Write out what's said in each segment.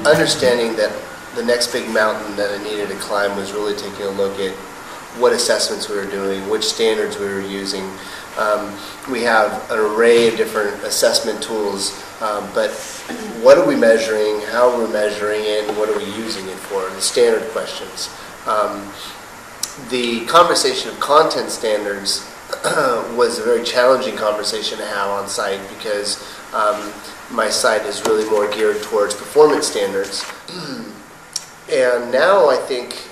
understanding that the next big mountain that I needed to climb was really taking a look at what assessments we were doing, which standards we were using. We have an array of different assessment tools, but what are we measuring, how are we measuring it, and what are we using it for? The standard questions. The conversation of content standards was a very challenging conversation to have on site because my site is really more geared towards performance standards. And now I think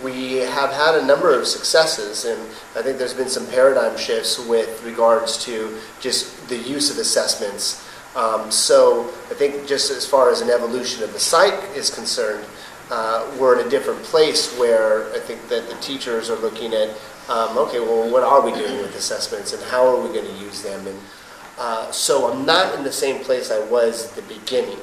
we have had a number of successes, and I think there's been some paradigm shifts with regards to just the use of assessments. So I think just as far as an evolution of the site is concerned, we're in a different place where I think that the teachers are looking at, okay, well, what are we doing with assessments and how are we going to use them? And so I'm not in the same place I was at the beginning.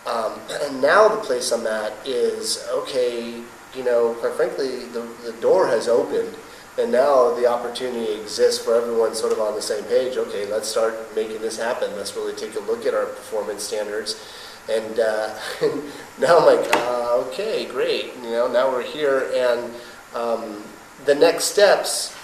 And now the place I'm at is, okay, you know, quite frankly, the door has opened, and now the opportunity exists for everyone sort of on the same page. Okay, let's start making this happen. Let's really take a look at our performance standards. And now I'm like, okay, great. You know, now we're here, and the next steps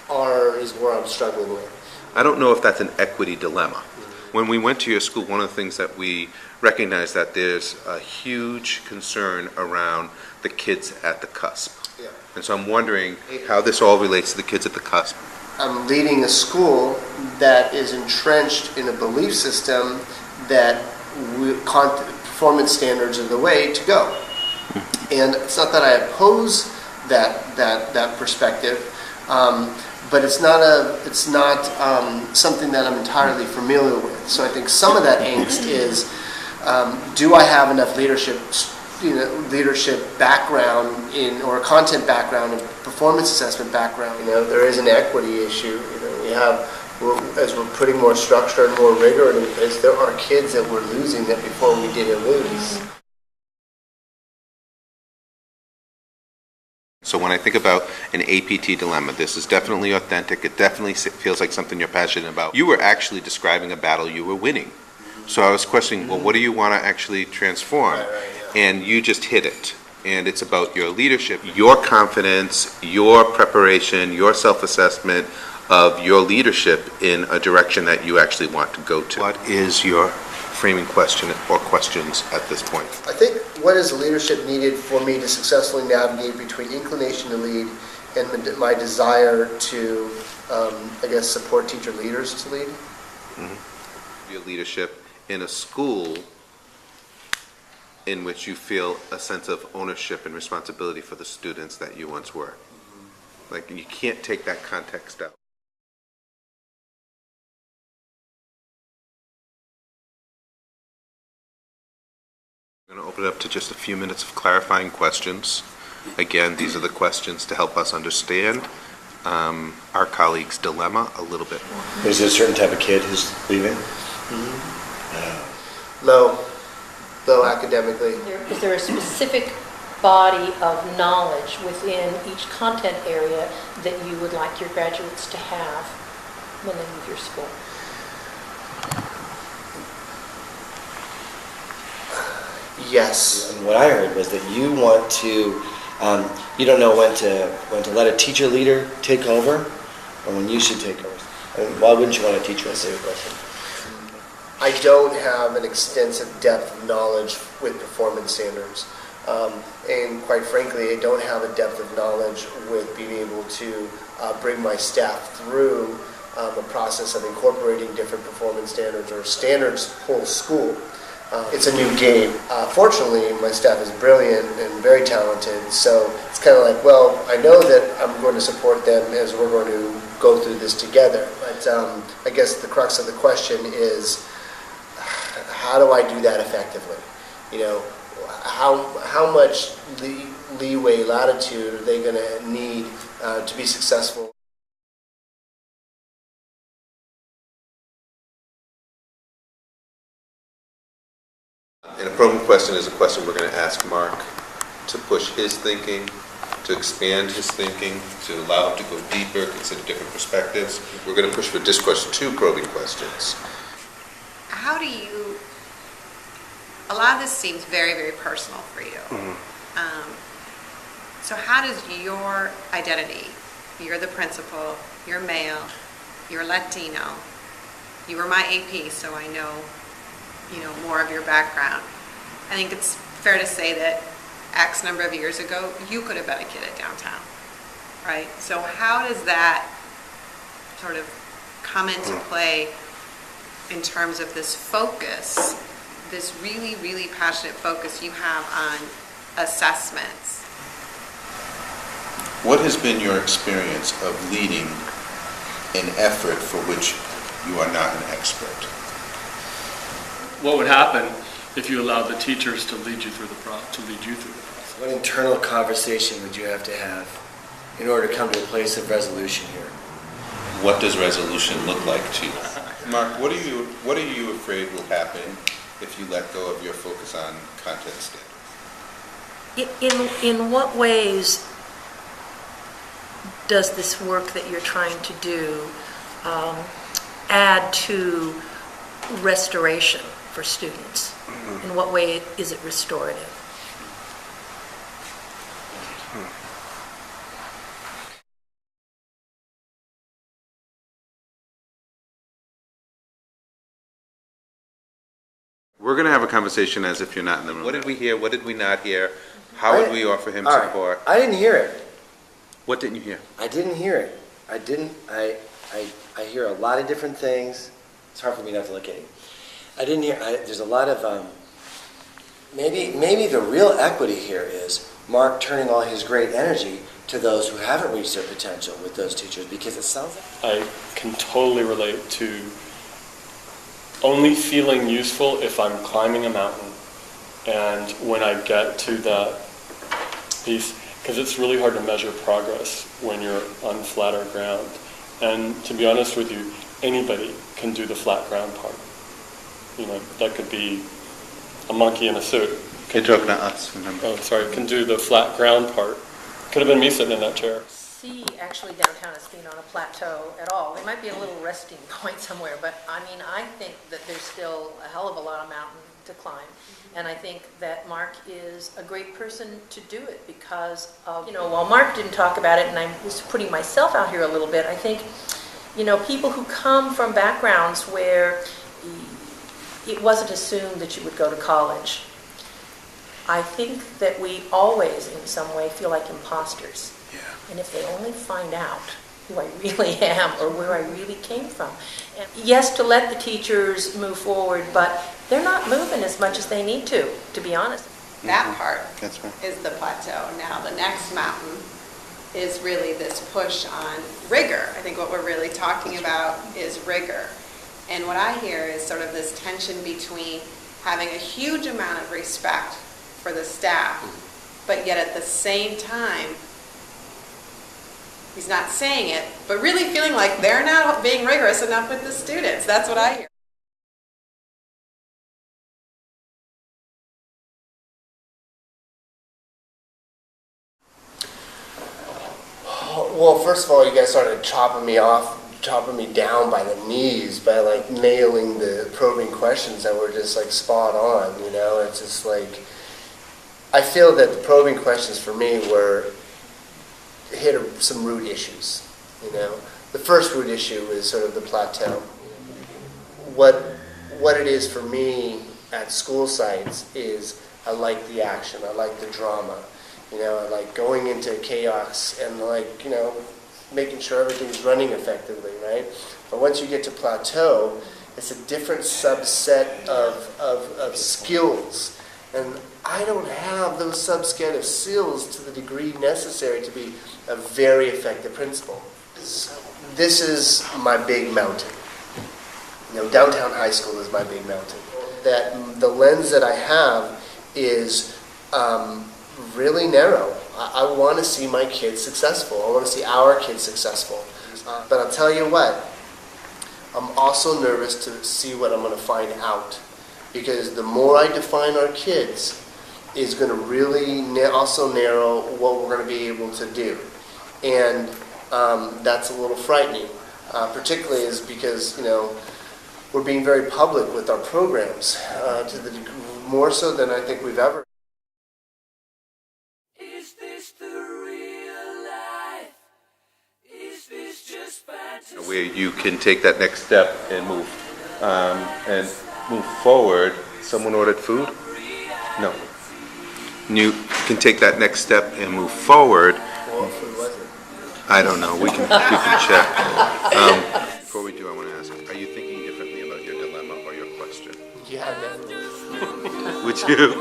is where I'm struggling with. I don't know if that's an equity dilemma. When we went to your school, one of the things that we recognized that there's a huge concern around the kids at the cusp. Yeah. And so I'm wondering how this all relates to the kids at the cusp. I'm leading a school that is entrenched in a belief system that performance standards are the way to go. And it's not that I oppose that perspective, but it's not something that I'm entirely familiar with. So I think some of that angst is, do I have enough leadership background or content background and performance assessment background? You know, there is an equity issue. You know, as we're putting more structure and more rigor in place, there are kids that we're losing that before we didn't lose. So when I think about an APT dilemma, this is definitely authentic. It definitely feels like something you're passionate about. You were actually describing a battle you were winning. So I was questioning, well, what do you want to actually transform? Right, yeah. And you just hit it. And it's about your leadership, your confidence, your preparation, your self-assessment of your leadership in a direction that you actually want to go to. What is your framing question or questions at this point? I think what is leadership needed for me to successfully navigate between inclination to lead and my desire to, I guess, support teacher leaders to lead? Mm-hmm. Your leadership in a school in which you feel a sense of ownership and responsibility for the students that you once were. Mm-hmm. Like, you can't take that context out. I'm going to open it up to just a few minutes of clarifying questions. Again, these are the questions to help us understand our colleague's dilemma a little bit more. Is there a certain type of kid who's leaving? Mm-hmm. Low academically. Is there a specific body of knowledge within each content area that you would like your graduates to have when they leave your school? Yes. And what I heard was that you want to, you don't know when to let a teacher leader take over, or when you should take over. And why wouldn't you want a teacher? That's a question. I don't have an extensive depth of knowledge with performance standards. And quite frankly, I don't have a depth of knowledge with being able to bring my staff through a process of incorporating different performance standards or standards whole school. It's a new game. Fortunately, my staff is brilliant and very talented, so it's kind of like, well, I know that I'm going to support them as we're going to go through this together. But I guess the crux of the question is, how do I do that effectively? You know, how much leeway, latitude are they going to need to be successful? And a probing question is a question we're going to ask Mark to push his thinking, to expand his thinking, to allow him to go deeper, consider different perspectives. We're going to push for discourse 2 probing questions. How do you a lot of this seems very, very personal for you. So how does your identity, you're the principal, you're male, you're Latino, you were my AP, so I know, more of your background. I think it's fair to say that X number of years ago, you could have been a kid at downtown, right? So how does that sort of come into play in terms of this focus, this really, really passionate focus you have on assessments? What has been your experience of leading an effort for which you are not an expert? What would happen if you allowed the teachers to lead you through the process? What internal conversation would you have to have in order to come to a place of resolution here? What does resolution look like to you? Mark, what are you afraid will happen if you let go of your focus on content standards? In what ways does this work that you're trying to do add to restoration for students? In what way is it restorative? We're going to have a conversation as if you're not in the room. What did we hear? What did we not hear? How would we offer him All right. support? I didn't hear it. What didn't you hear? I didn't hear it. I hear a lot of different things. It's hard for me not to look at you. I didn't hear, there's a lot of, maybe the real equity here is Mark turning all his great energy to those who haven't reached their potential with those teachers, because it sounds like... I can totally relate to only feeling useful if I'm climbing a mountain. And when I get to that piece, because it's really hard to measure progress when you're on flatter ground. And to be honest with you, anybody can do the flat ground part. That could be a monkey in a suit. You're talking to us, remember? Oh, sorry, can do the flat ground part. Could have been me sitting in that chair. See, actually, downtown is being on a plateau at all. There might be a little resting point somewhere, but I think that there's still a hell of a lot of mountain to climb. And I think that Mark is a great person to do it because of, while Mark didn't talk about it, and I was putting myself out here a little bit, I think, people who come from backgrounds where it wasn't assumed that you would go to college, I think that we always, in some way, feel like imposters. Yeah. And if they only find out who I really am or where I really came from. And yes, to let the teachers move forward, but they're not moving as much as they need to be honest. That part That's right. is the plateau. Now the next mountain is really this push on rigor. I think what we're really talking about is rigor. And what I hear is sort of this tension between having a huge amount of respect for the staff, but yet at the same time, he's not saying it, but really feeling like they're not being rigorous enough with the students. That's what I hear. Well, first of all, you guys started chopping me down by the knees by nailing the probing questions that were just spot on. It's just I feel that the probing questions for me hit some root issues. The first root issue is sort of the plateau. What it is for me at school sites is I like the action, I like the drama. I like going into chaos and making sure everything's running effectively, right? But once you get to plateau, it's a different subset of skills. And I don't have those subset of skills to the degree necessary to be a very effective principal. This is my big mountain. Downtown high school is my big mountain. That the lens that I have is really narrow. I want to see my kids successful. I want to see our kids successful. But I'll tell you what, I'm also nervous to see what I'm going to find out. Because the more I define our kids is going to really also narrow what we're going to be able to do. And that's a little frightening, particularly is because, we're being very public with our programs, more so than I think we've ever. Is this the real life? Is this just fantasy? Where you can take that next step and move forward. Someone ordered food? No. You can take that next step and move forward. What food was it? I don't know. We can check. Before we do, I want to ask: are you thinking differently about your dilemma or your question? Yeah, definitely. Would you?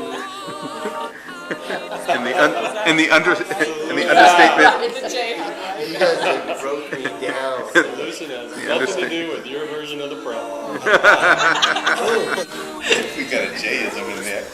in the understatement. You guys like broke me down. Solution has nothing to do with your version of the problem. We got a J-ism in there.